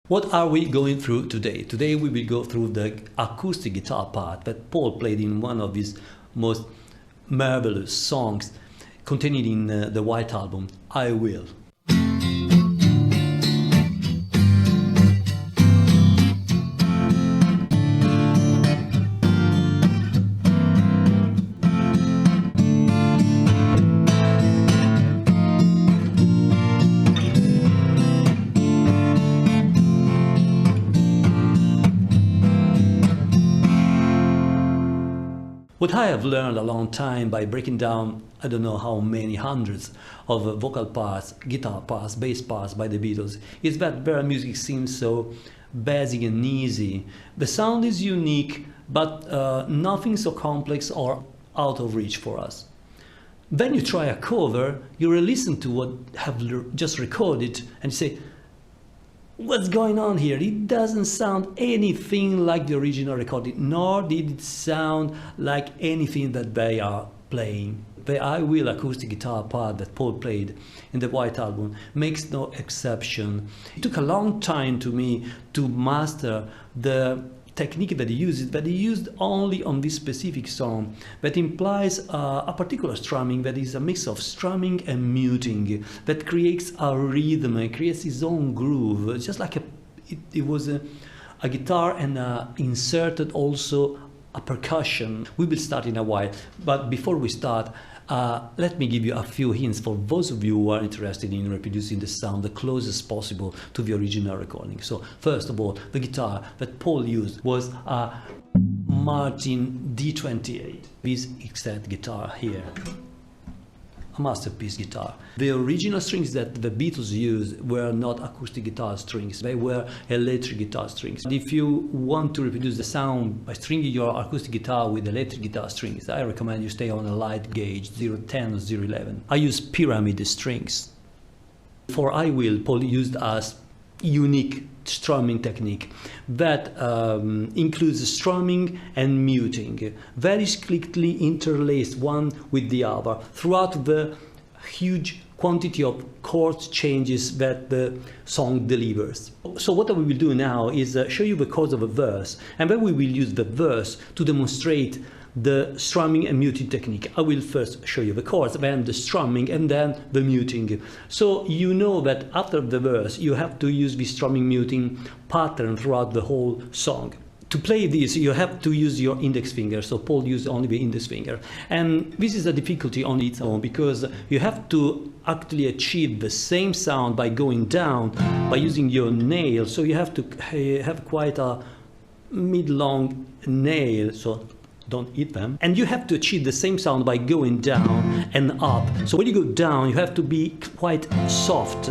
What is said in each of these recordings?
What are we going through today? Today we will go through the acoustic guitar part that Paul played in one of his most marvelous songs contained in the White Album, I Will. What I have learned a long time by breaking down, I don't know how many hundreds of vocal parts, guitar parts, bass parts by the Beatles, is that their music seems so basic and easy. The sound is unique, but nothing so complex or out of reach for us. Then you try a cover, you listen to what have just recorded and you say, what's going on here? It doesn't sound anything like the original recording, nor did it sound like anything that they are playing. The I Will acoustic guitar part that Paul played in the White Album makes no exception. It took a long time to me to master the technique that he uses, but he used only on this specific song, that implies a particular strumming that is a mix of strumming and muting, that creates a rhythm and creates his own groove, just like it was a guitar and inserted also a percussion. We will start in a while, but before we start, let me give you a few hints for those of you who are interested in reproducing the sound the closest possible to the original recording. So first of all, the guitar that Paul used was a Martin D28. This exact guitar here, a masterpiece guitar. The original strings that the Beatles used were not acoustic guitar strings, they were electric guitar strings. If you want to reproduce the sound by stringing your acoustic guitar with electric guitar strings, I recommend you stay on a light gauge, 010 or 011. I use pyramid strings. For I Will, Paul used a unique strumming technique that includes strumming and muting, very strictly interlaced one with the other throughout the huge quantity of chord changes that the song delivers. So what we will do now is show you the chords of a verse, and then we will use the verse to demonstrate the strumming and muting technique. I will first show you the chords, then the strumming, and then the muting. So you know that after the verse you have to use the strumming muting pattern throughout the whole song. To play this you have to use your index finger, so Paul used only the index finger. And this is a difficulty on its own because you have to actually achieve the same sound by going down, by using your nail, so you have to have quite a mid-long nail, so don't eat them. And you have to achieve the same sound by going down and up. So when you go down, you have to be quite soft.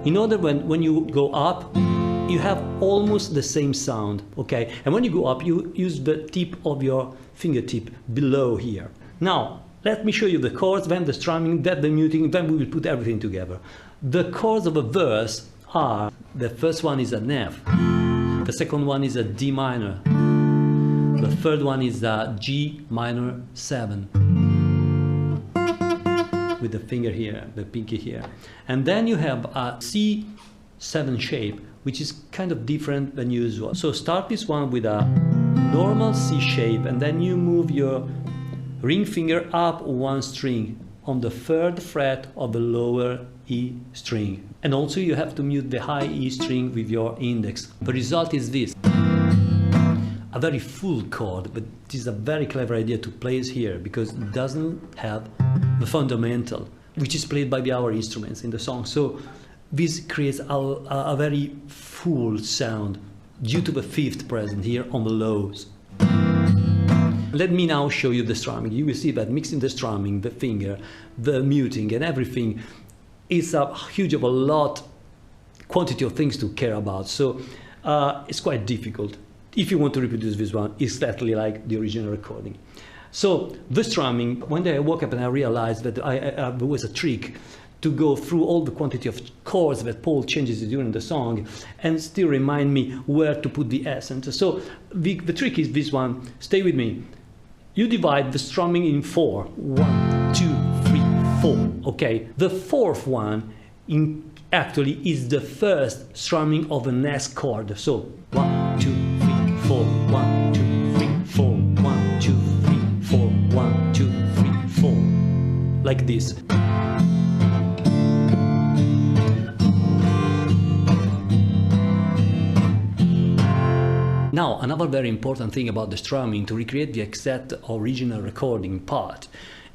In order when you go up, you have almost the same sound, okay? And when you go up, you use the tip of your fingertip below here. Now, let me show you the chords, then the strumming, then the muting, then we will put everything together. The chords of a verse are, the first one is an F, the second one is a D minor, the third one is a G minor 7 with the finger here, the pinky here. And then you have a C7 shape, which is kind of different than usual. So start this one with a normal C shape, and then you move your ring finger up one string on the third fret of the lower E string. And also you have to mute the high E string with your index. The result is this. A very full chord, but it is a very clever idea to play it here because it doesn't have the fundamental, which is played by our instruments in the song. So this creates a very full sound due to the fifth present here on the lows. Let me now show you the strumming. You will see that mixing the strumming, the finger, the muting and everything is a huge of a lot quantity of things to care about. So it's quite difficult. If you want to reproduce this one, exactly like the original recording. So the strumming, one day I woke up and I realized that there was a trick to go through all the quantity of chords that Paul changes during the song and still remind me where to put the accent. So the trick is this one. Stay with me. You divide the strumming in 4. 1, 2, 3, 4. Okay. The fourth one actually is the first strumming of an S chord. So 1, 2, 3, 4, 1, 2, 3, 4, 1, 2, 3, 4, 1, 2, 3, 4, like this. Now, another very important thing about the strumming to recreate the exact original recording part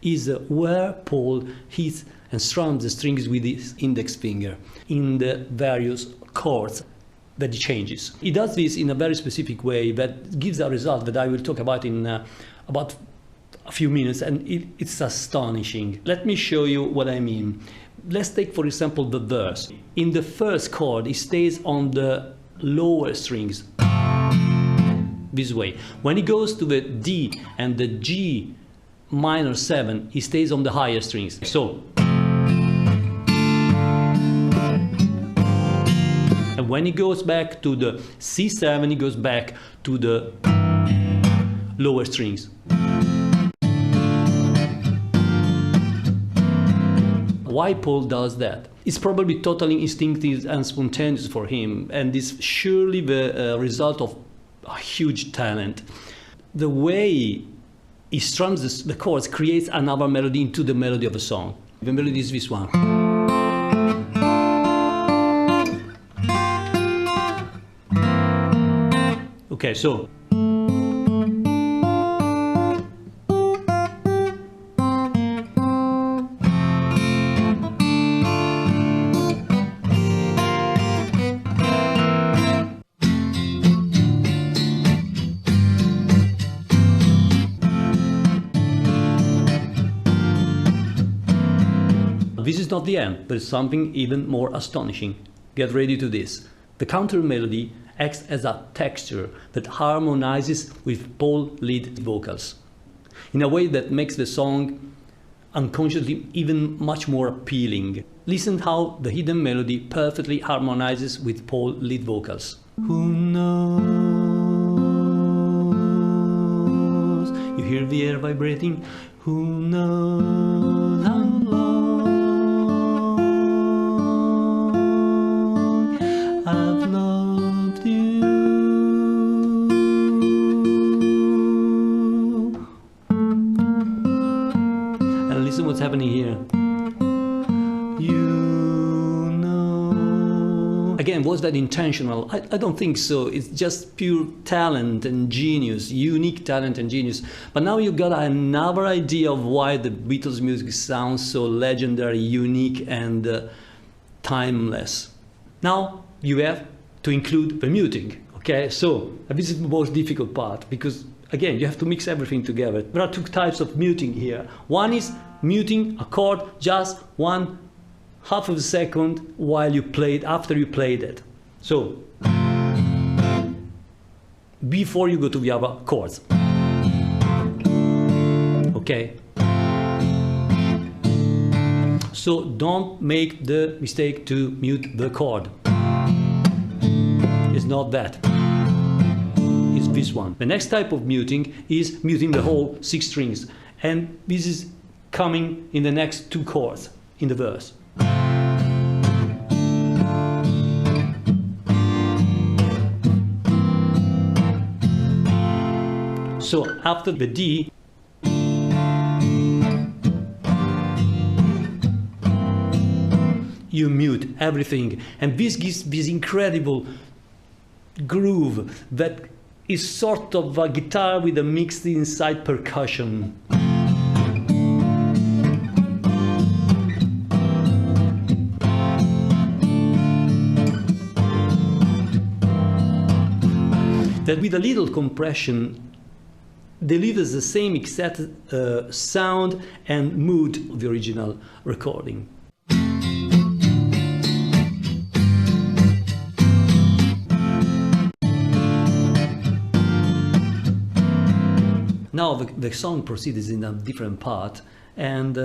is where Paul hits and strums the strings with his index finger in the various chords that he changes. He does this in a very specific way that gives a result that I will talk about in about a few minutes, and it's astonishing. Let me show you what I mean. Let's take, for example, the verse. In the first chord, he stays on the lower strings this way. When he goes to the D and the G minor 7, he stays on the higher strings. So, and when he goes back to the C7, he goes back to the lower strings. Why Paul does that? It's probably totally instinctive and spontaneous for him, and is surely the result of a huge talent. The way he strums the chords creates another melody into the melody of a song. The melody is this one. Okay, so this is not the end, there is something even more astonishing. Get ready to this. The counter melody acts as a texture that harmonizes with Paul lead vocals in a way that makes the song unconsciously even much more appealing. Listen how the hidden melody perfectly harmonizes with Paul lead vocals. Who knows? You hear the air vibrating. Who knows how long I've loved you? And listen what's happening here. You know. Again, was that intentional? I don't think so. It's just pure talent and genius, unique talent and genius. But now you got another idea of why the Beatles music sounds so legendary, unique, and timeless. Now you have to include the muting. Okay, so this is the most difficult part, because again you have to mix everything together. There are two types of muting here. One is muting a chord just 1/2 of a second while you played, after you played it. So before you go to the other chords. Okay. So don't make the mistake to mute the chord. It's not that. It's this one. The next type of muting is muting the whole 6 strings. And this is coming in the next 2 chords in the verse. So after the D, you mute everything, and this gives this incredible groove that is sort of a guitar with a mixed inside percussion. That with a little compression delivers the same exact sound and mood of the original recording. Now the song proceeds in a different part, and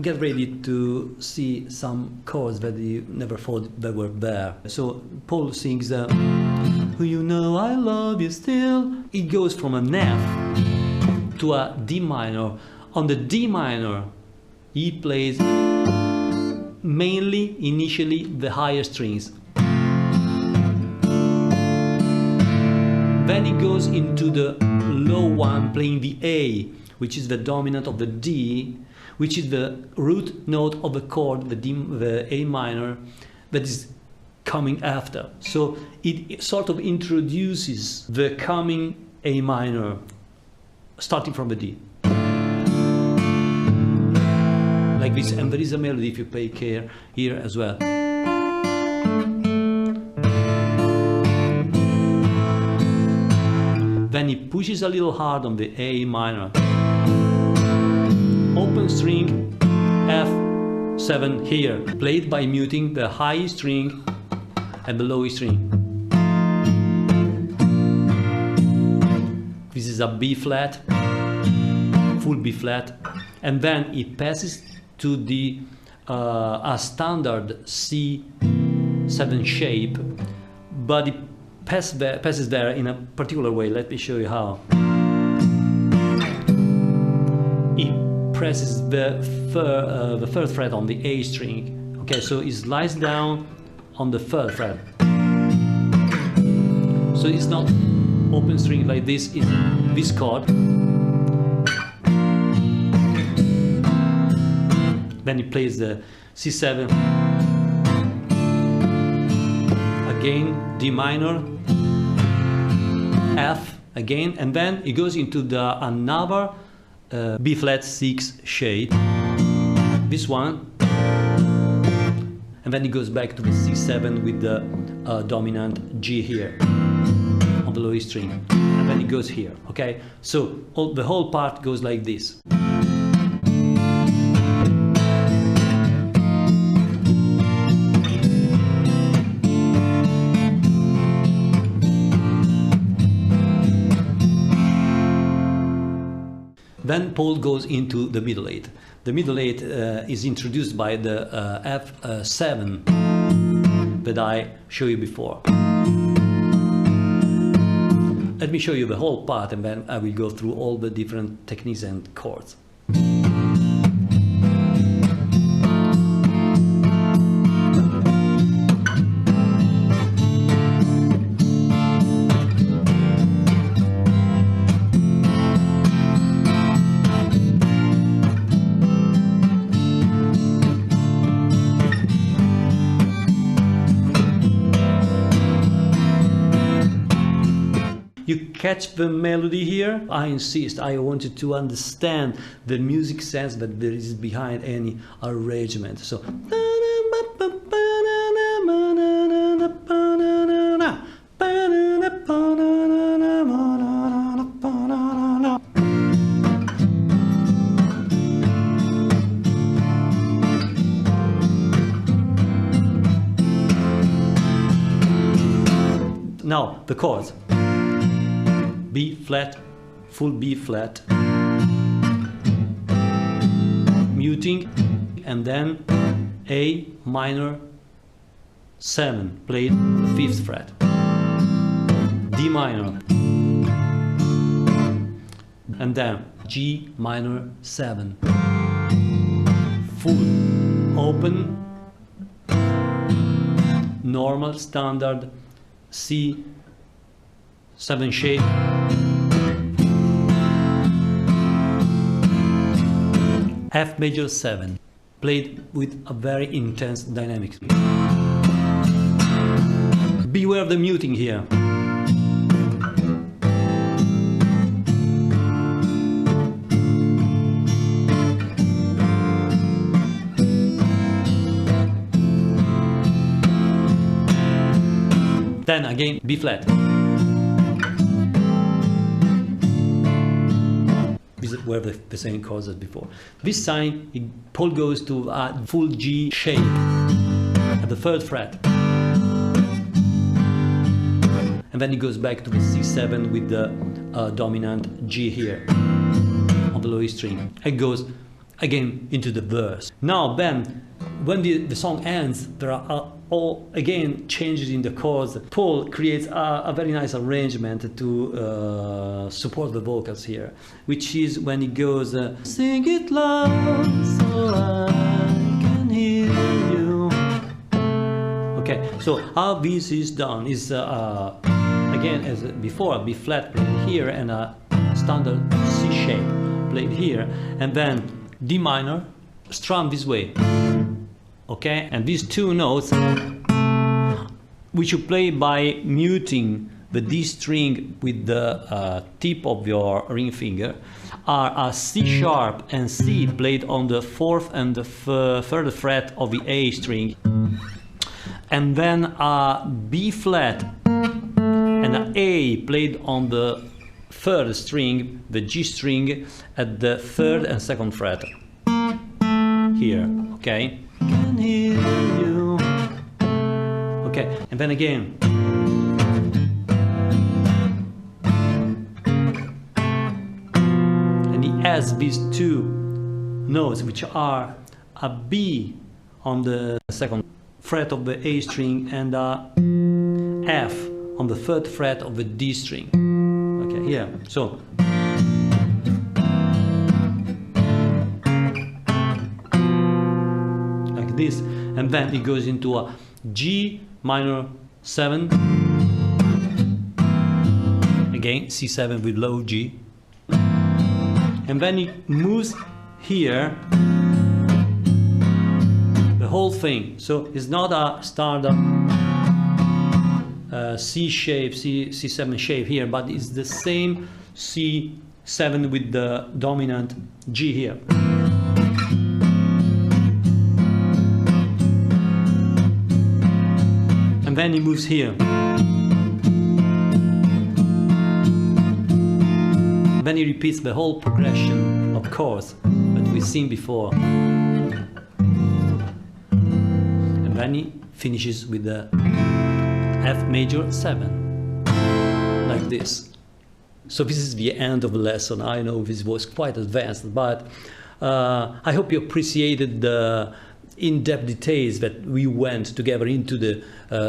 get ready to see some chords that you never thought that were there. So Paul sings, "Who you know I love you still." It goes from an F to a D minor. On the D minor, he plays mainly, initially, the higher strings. Then he goes into the low one, playing the A, which is the dominant of the D, which is the root note of the chord, the A minor, that is coming after. So it sort of introduces the coming A minor, starting from the D. Like this, and there is a melody if you play care here as well. Then he pushes a little hard on the A minor. Open string F7 here, played by muting the high string and the low string. This is a B flat, full B flat, and then it passes to the a standard C7 shape, but it passes there in a particular way. Let me show you how. It presses the third fret on the A string. Okay, so it slides down on the third fret. So it's not open string like this, it's this chord. Then he plays the C7, again D minor, F again, and then he goes into the another B flat 6 shape, this one, and then he goes back to the C7 with the dominant G here on the low string, and then he goes here. Okay, so the whole part goes like this. Then Paul goes into the middle eight. The middle eight is introduced by the F7 that I showed you before. Let me show you the whole part, and then I will go through all the different techniques and chords. You catch the melody here? I insist, I want you to understand the music sense that there is behind any arrangement. So now the chords. B flat, full B flat, muting, and then A minor 7, played 5th fret, D minor, and then G minor 7, full, open, normal, standard, C7 shape, F major 7, played with a very intense dynamics. Beware of the muting here. Then again B flat. These were the same chords as before. This time Paul goes to a full G shape at the 3rd fret, and then he goes back to the C7 with the dominant G here on the low string, and goes again into the verse. Now then, when the song ends, there are all again changes in the chords. Paul creates a very nice arrangement to support the vocals here, which is when he goes sing it loud so I can hear you. So how this is done is again, as before, a B flat played here and a standard C shape played here, and then D minor strum this way. Okay, and these two notes which you play by muting the D string with the tip of your ring finger are a C sharp and C played on the 4th and the 3rd fret of the A string, and then a B flat and an A played on the 3rd string, the G string, at the 3rd and 2nd fret here. Okay, can hear you. Okay, and then again. And he has these two notes, which are a B on the 2nd fret of the A string and a F on the 3rd fret of the D string. Okay, here. So like this, and then it goes into a G minor 7, again C7 with low G, and then it moves here the whole thing. So it's not a standard C shape, C7 shape here, but it's the same C7 with the dominant G here. And then he moves here. Then he repeats the whole progression of chords that we've seen before. And then he finishes with the F major 7, like this. So this is the end of the lesson. I know this was quite advanced, but I hope you appreciated the in-depth details that we went together into the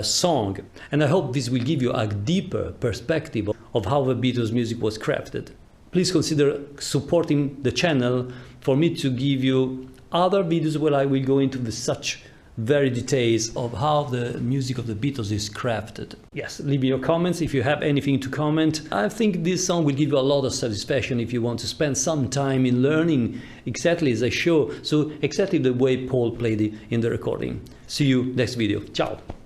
song, and I hope this will give you a deeper perspective of how the Beatles music was crafted. Please consider supporting the channel for me to give you other videos where I will go into such very details of how the music of the Beatles is crafted. Yes, leave me your comments if you have anything to comment. I think this song will give you a lot of satisfaction if you want to spend some time in learning exactly as I show, so exactly the way Paul played it in the recording. See you next video. Ciao!